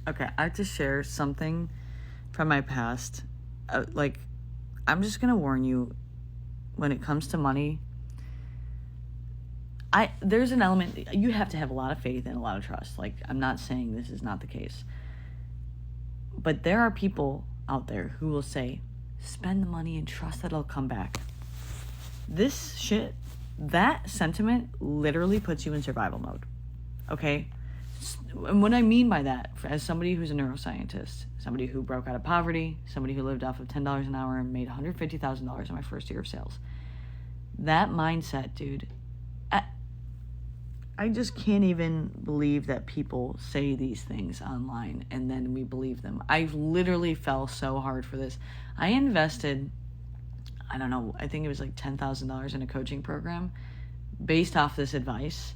Okay, I have to share something from my past. I'm just gonna warn you, when it comes to money, there's an element you have to have a lot of faith and a lot of trust. Like, I'm not saying this is not the case, but there are people out there who will say, spend the money and trust that it'll come back. This shit, that sentiment literally puts you in survival mode. Okay? And what I mean by that, as somebody who's a neuroscientist, somebody who broke out of poverty, somebody who lived off of $10 an hour and made $150,000 in my first year of sales, that mindset, dude, I just can't even believe that people say these things online and then we believe them. I literally fell so hard for this. I invested, I don't know, I think it was like $10,000 in a coaching program based off this advice.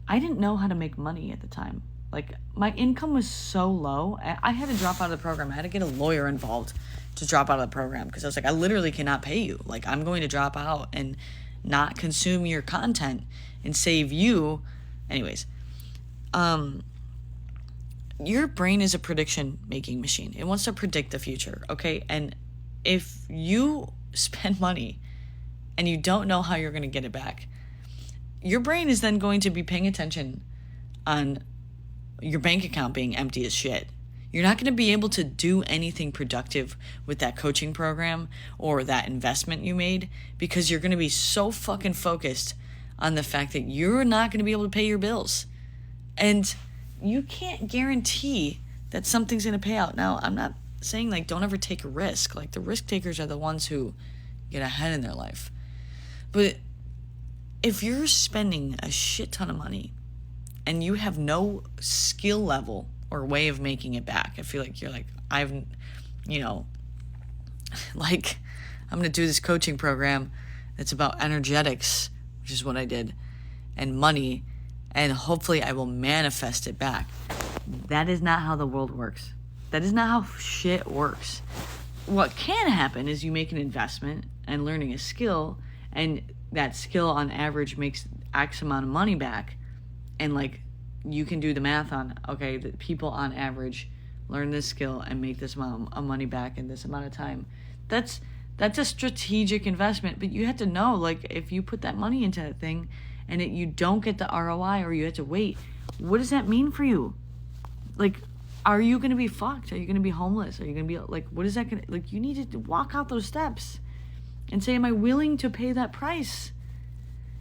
I didn't know how to make money at the time. Like, my income was so low. I had to drop out of the program. I had to get a lawyer involved to drop out of the program because I was like, I literally cannot pay you. Like, I'm going to drop out and not consume your content and save you. Anyways, your brain is a prediction making machine. It wants to predict the future, okay? And if you spend money and you don't know how you're going to get it back, your brain is then going to be paying attention on your bank account being empty as shit. You're not going to be able to do anything productive with that coaching program or that investment you made because you're going to be so fucking focused on the fact that you're not going to be able to pay your bills. And you can't guarantee that something's going to pay out. Now, I'm not saying, like, don't ever take a risk. Like, the risk takers are the ones who get ahead in their life. But if you're spending a shit ton of money and you have no skill level or way of making it back, I feel like you're like, like, I'm going to do this coaching program that's about energetics, which is what I did, and money, and hopefully I will manifest it back. That is not how the world works. That is not how shit works. What can happen is you make an investment and learning a skill, and that skill on average makes X amount of money back, and like, you can do the math on, okay, the people on average learn this skill and make this amount of money back in this amount of time. That's a strategic investment, but you have to know, like, if you put that money into that thing and you don't get the ROI or you have to wait, what does that mean for you? Like, are you going to be fucked? Are you going to be homeless? Are you going to be, like, what is that going to, like, you need to walk out those steps and say, am I willing to pay that price?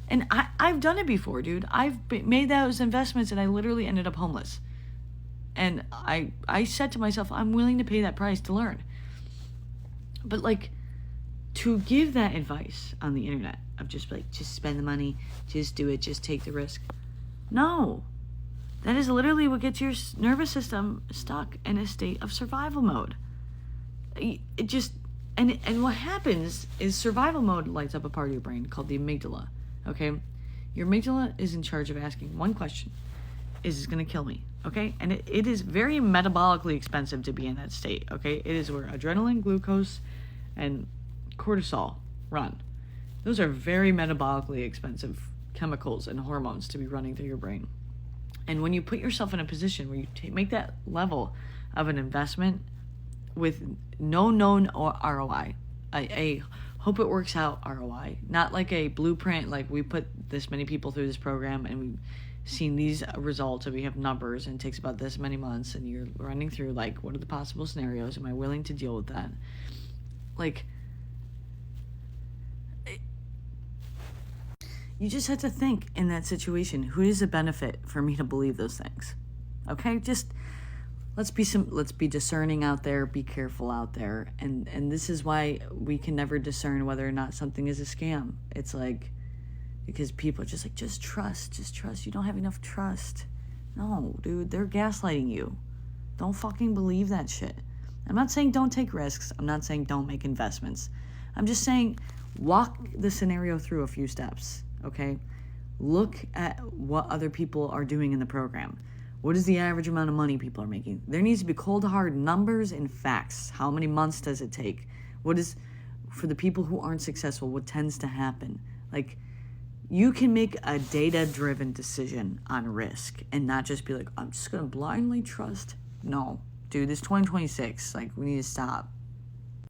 And I've done it before, dude. I've made those investments and I literally ended up homeless. And I said to myself, I'm willing to pay that price to learn. But, like, to give that advice on the internet of just like, just spend the money, just do it, just take the risk. No. That is literally what gets your nervous system stuck in a state of survival mode. It just, and what happens is survival mode lights up a part of your brain called the amygdala, okay? Your amygdala is in charge of asking one question: is this going to kill me? Okay? And it is very metabolically expensive to be in that state, okay? It is where adrenaline, glucose, and cortisol run. Those are very metabolically expensive chemicals and hormones to be running through your brain. And when you put yourself in a position where you make that level of an investment with no known ROI, a hope it works out ROI, not like a blueprint, like we put this many people through this program and we've seen these results and we have numbers and it takes about this many months and you're running through, like, what are the possible scenarios? Am I willing to deal with that? Like, you just have to think in that situation, who does it benefit for me to believe those things? Okay, just let's be discerning out there, be careful out there. And this is why we can never discern whether or not something is a scam. It's like, because people are just like, just trust. You don't have enough trust. No, dude, they're gaslighting you. Don't fucking believe that shit. I'm not saying don't take risks. I'm not saying don't make investments. I'm just saying walk the scenario through a few steps. Okay, look at what other people are doing in the program. What is the average amount of money people are making? There needs to be cold hard numbers and facts. How many months does it take? What is, for the people who aren't successful, what tends to happen? Like, you can make a data-driven decision on risk and not just be like, I'm just going to blindly trust no, dude, this 2026. Like, we need to stop.